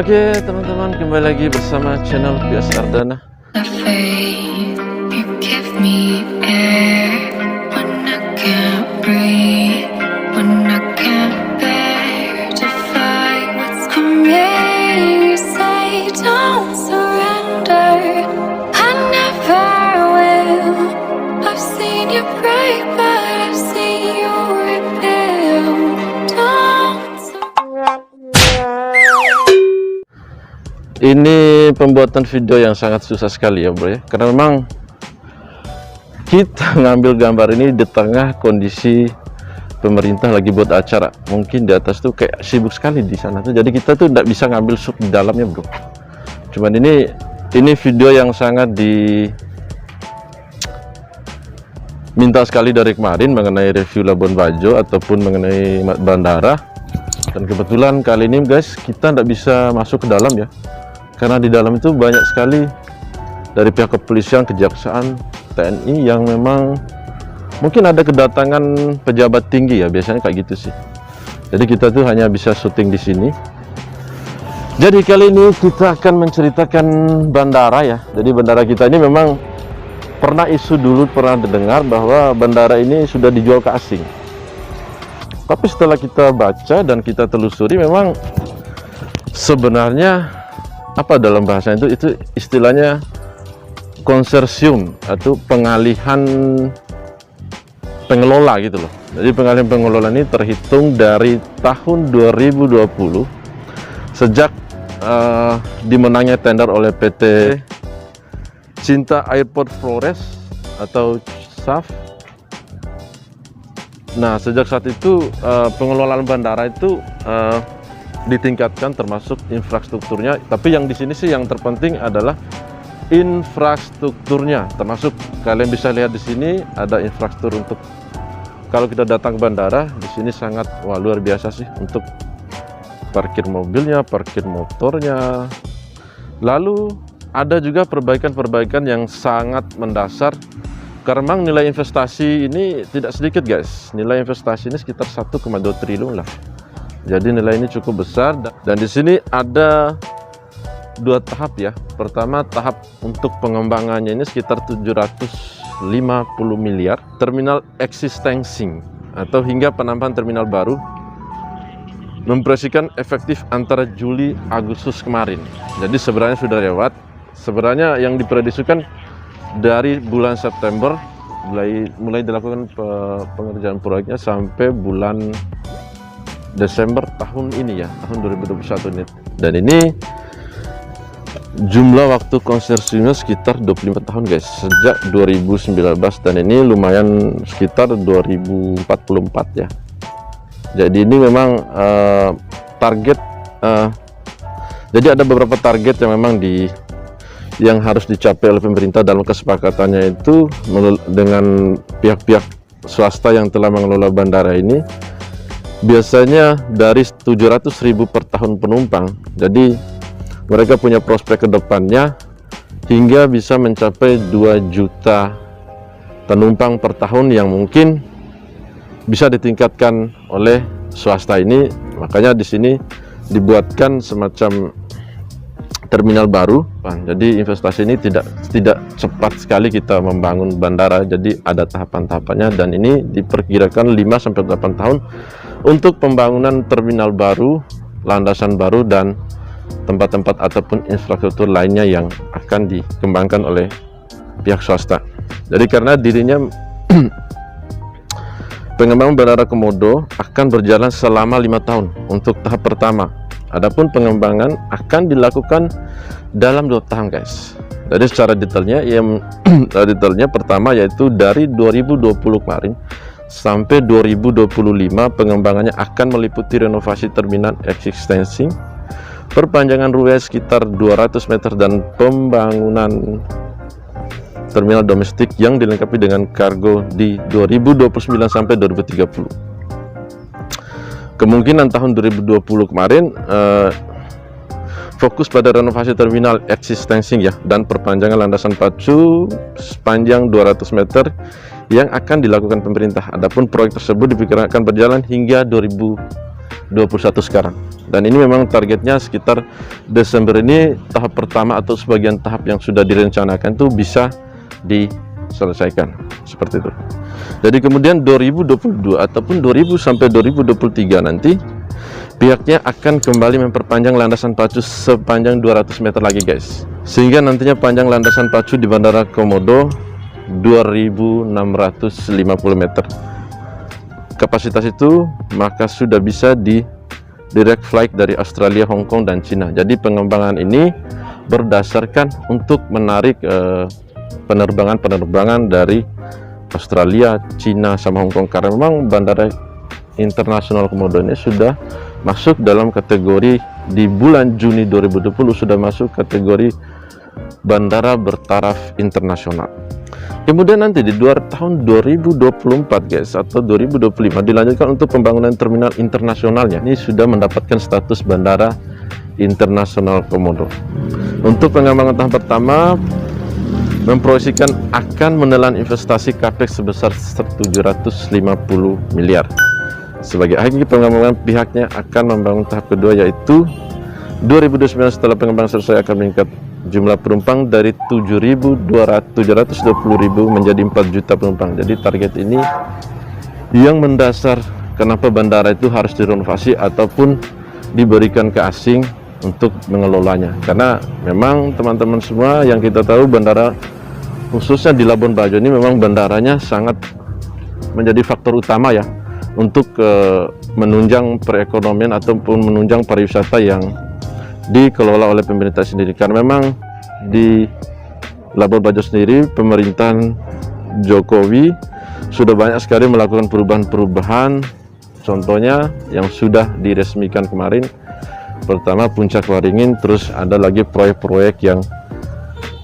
Oke teman-teman, kembali lagi bersama channel Pias Ardana. Ini pembuatan video yang sangat susah sekali ya bro ya, karena memang kita ngambil gambar ini di tengah kondisi pemerintah lagi buat acara. Mungkin di atas tuh kayak sibuk sekali di sana tuh, jadi kita tuh tidak bisa ngambil shoot di dalamnya bro. Cuman ini video yang sangat minta sekali dari kemarin mengenai review Labuan Bajo ataupun mengenai bandara. Dan kebetulan kali ini guys kita tidak bisa masuk ke dalam ya, karena di dalam itu banyak sekali dari pihak kepolisian, kejaksaan, TNI yang memang mungkin ada kedatangan pejabat tinggi ya, biasanya kayak gitu sih. Jadi kita tuh hanya bisa syuting di sini. Jadi kali ini kita akan menceritakan bandara ya. Jadi bandara kita ini memang pernah isu dulu, pernah didengar bahwa bandara ini sudah dijual ke asing. Tapi setelah kita baca dan kita telusuri, memang sebenarnya apa dalam bahasa itu istilahnya konsorsium atau pengalihan pengelola gitu loh. Jadi pengalihan pengelola ini terhitung dari tahun 2020 sejak dimenangnya tender oleh PT Cinta Airport Flores atau SAF. Nah, sejak saat itu pengelolaan bandara itu ditingkatkan termasuk infrastrukturnya. Tapi yang di sini sih yang terpenting adalah infrastrukturnya. Termasuk kalian bisa lihat di sini ada infrastruktur untuk kalau kita datang ke bandara, di sini sangat luar biasa sih untuk parkir mobilnya, parkir motornya. Lalu ada juga perbaikan-perbaikan yang sangat mendasar. Karena memang nilai investasi ini tidak sedikit guys. Nilai investasi ini sekitar 1,2 triliun lah. Jadi nilai ini cukup besar. Dan di sini ada dua tahap ya. Pertama tahap untuk pengembangannya ini sekitar 750 miliar. Terminal existing atau hingga penambahan terminal baru memproyeksikan efektif antara Juli Agustus kemarin. Jadi sebenarnya sudah lewat. Sebenarnya yang diprediksikan dari bulan September mulai dilakukan pengerjaan proyeknya sampai bulan Desember tahun ini ya, tahun 2021 ini. Dan ini jumlah waktu konsorsiumnya sekitar 25 tahun guys, sejak 2019, dan ini lumayan sekitar 2044 ya. Jadi ini memang target jadi ada beberapa target yang memang yang harus dicapai oleh pemerintah dalam kesepakatannya itu dengan pihak-pihak swasta yang telah mengelola bandara ini. Biasanya dari 700.000 per tahun penumpang, jadi mereka punya prospek ke depannya hingga bisa mencapai 2 juta penumpang per tahun yang mungkin bisa ditingkatkan oleh swasta ini. Makanya di sini dibuatkan semacam terminal baru. Jadi investasi ini tidak cepat sekali kita membangun bandara, jadi ada tahapan-tahapannya, dan ini diperkirakan 5-8 tahun untuk pembangunan terminal baru, landasan baru, dan tempat-tempat ataupun infrastruktur lainnya yang akan dikembangkan oleh pihak swasta. Jadi karena dirinya pengembangan Bandara Komodo akan berjalan selama 5 tahun untuk tahap pertama. Adapun pengembangan akan dilakukan dalam 2 tahun guys. Jadi secara detailnya detailnya pertama yaitu dari 2020 kemarin sampai 2025 pengembangannya akan meliputi renovasi terminal existing, perpanjangan runway sekitar 200 meter, dan pembangunan terminal domestik yang dilengkapi dengan kargo di 2029 sampai 2030. Kemungkinan tahun 2020 kemarin fokus pada renovasi terminal existing ya, dan perpanjangan landasan pacu sepanjang 200 meter yang akan dilakukan pemerintah. Adapun proyek tersebut diperkirakan berjalan hingga sekarang. Dan ini memang targetnya sekitar Desember ini tahap pertama atau sebagian tahap yang sudah direncanakan itu bisa diselesaikan seperti itu. Jadi kemudian 2022 ataupun 2000 sampai 2023 nanti pihaknya akan kembali memperpanjang landasan pacu sepanjang 200 meter lagi guys, sehingga nantinya panjang landasan pacu di Bandara Komodo 2650 meter. Kapasitas itu maka sudah bisa di direct flight dari Australia, Hong Kong, dan Cina. Jadi pengembangan ini berdasarkan untuk menarik penerbangan dari Australia, Cina, sama Hong Kong, karena memang Bandara Internasional Komodo ini sudah masuk dalam kategori di bulan Juni 2020 sudah masuk kategori bandara bertaraf internasional. Kemudian nanti di tahun 2024 guys atau 2025 dilanjutkan untuk pembangunan terminal internasionalnya. Ini sudah mendapatkan status bandara internasional Komodo. Untuk pengembangan tahap pertama memproyeksikan akan menelan investasi capex sebesar 750 miliar. Sebagai akhir pengembangan pihaknya akan membangun tahap kedua, yaitu 2029 setelah pengembangan selesai akan meningkat jumlah penumpang dari 720.000 menjadi 4 juta penumpang. Jadi target ini yang mendasar kenapa bandara itu harus direnovasi ataupun diberikan ke asing untuk mengelolanya. Karena memang teman-teman semua yang kita tahu bandara khususnya di Labuan Bajo ini memang bandaranya sangat menjadi faktor utama ya untuk menunjang perekonomian ataupun menunjang pariwisata yang dikelola oleh pemerintah sendiri. Karena memang di Labuan Bajo sendiri pemerintahan Jokowi sudah banyak sekali melakukan perubahan-perubahan, contohnya yang sudah diresmikan kemarin, pertama Puncak Waringin, terus ada lagi proyek-proyek yang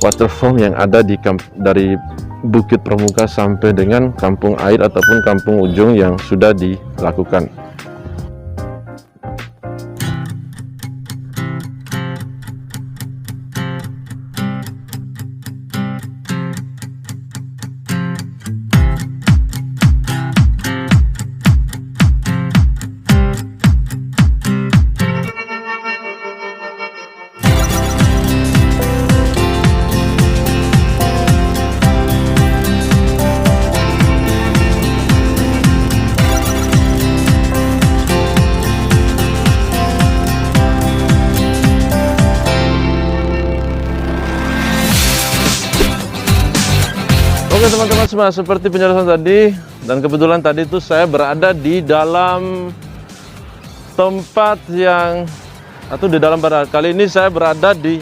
waterfront yang ada dari Bukit Pramuka sampai dengan Kampung Air ataupun Kampung Ujung yang sudah dilakukan. Oke teman-teman semua, seperti penjelasan tadi, dan kebetulan tadi itu saya berada di dalam tempat yang di dalam bandara. Kali ini saya berada di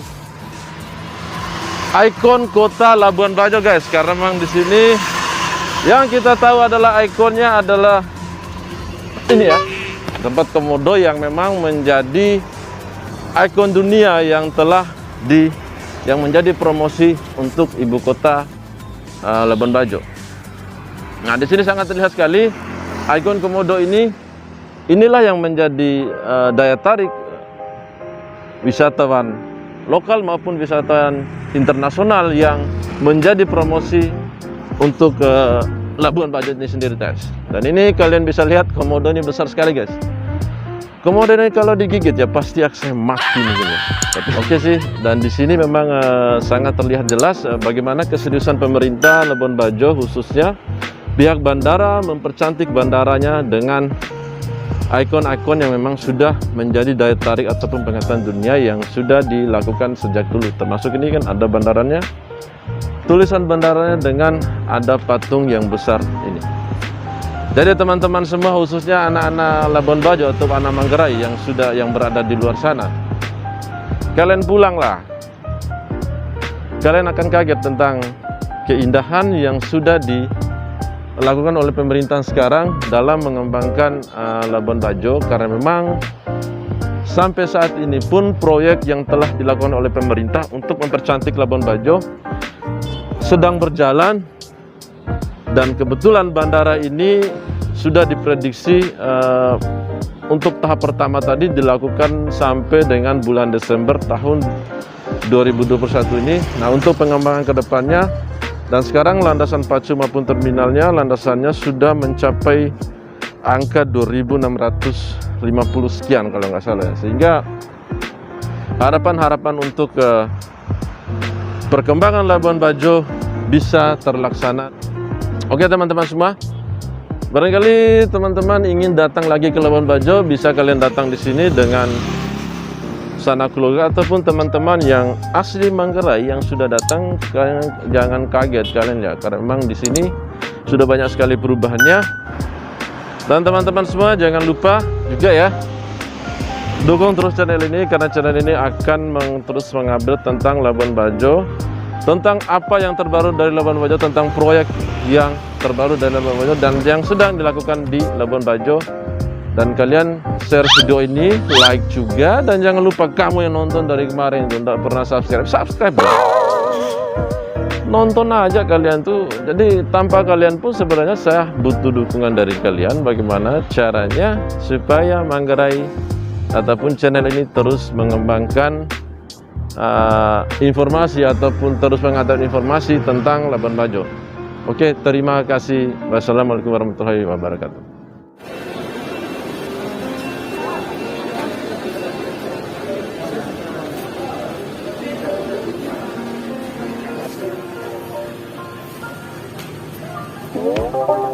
ikon kota Labuan Bajo guys, karena memang di sini yang kita tahu adalah ikonnya adalah ini ya, tempat Komodo yang memang menjadi ikon dunia yang yang menjadi promosi untuk ibu kota Labuan Bajo. Nah, di sini sangat terlihat sekali ikon Komodo ini. Inilah yang menjadi daya tarik wisatawan lokal maupun wisatawan internasional yang menjadi promosi untuk Labuan Bajo ini sendiri guys. Dan ini kalian bisa lihat Komodo ini besar sekali guys. Komodo ini kalau digigit ya pasti akan mati mungkin ya. Oke sih, dan di sini memang sangat terlihat jelas bagaimana keseriusan pemerintah Labuan Bajo, khususnya pihak bandara mempercantik bandaranya dengan ikon-ikon yang memang sudah menjadi daya tarik ataupun pengetahuan dunia yang sudah dilakukan sejak dulu. Termasuk ini kan ada bandaranya, tulisan bandaranya dengan ada patung yang besar ini. Jadi teman-teman semua, khususnya anak-anak Labuan Bajo atau anak Manggarai yang berada di luar sana, kalian pulanglah. Kalian akan kaget tentang keindahan yang sudah dilakukan oleh pemerintahan sekarang dalam mengembangkan Labuan Bajo. Karena memang sampai saat ini pun proyek yang telah dilakukan oleh pemerintah untuk mempercantik Labuan Bajo sedang berjalan. Dan kebetulan bandara ini sudah diprediksi untuk tahap pertama tadi dilakukan sampai dengan bulan Desember tahun 2021 ini. Nah, untuk pengembangan ke depannya, dan sekarang landasan pacu maupun terminalnya, landasannya sudah mencapai angka 2.600 50 sekian kalau nggak salah ya. Sehingga harapan untuk perkembangan Labuan Bajo bisa terlaksana. Oke teman-teman semua, barangkali teman-teman ingin datang lagi ke Labuan Bajo, bisa kalian datang di sini dengan sanak keluarga ataupun teman-teman yang asli Manggarai yang sudah datang. Kalian jangan kaget kalian ya, karena memang di sini sudah banyak sekali perubahannya. Dan teman-teman semua jangan lupa juga ya, dukung terus channel ini, karena channel ini akan terus mengupdate tentang Labuan Bajo, tentang apa yang terbaru dari Labuan Bajo, tentang proyek yang terbaru dari Labuan Bajo dan yang sedang dilakukan di Labuan Bajo. Dan kalian share video ini, like juga, dan jangan lupa kamu yang nonton dari kemarin itu tidak pernah subscribe dong. Nonton aja kalian tuh. Jadi tanpa kalian pun sebenarnya saya butuh dukungan dari kalian. Bagaimana caranya supaya Manggarai ataupun channel ini terus mengembangkan informasi ataupun terus mengadakan informasi tentang Labuan Bajo. Oke, terima kasih. Wassalamualaikum warahmatullahi wabarakatuh. Oh.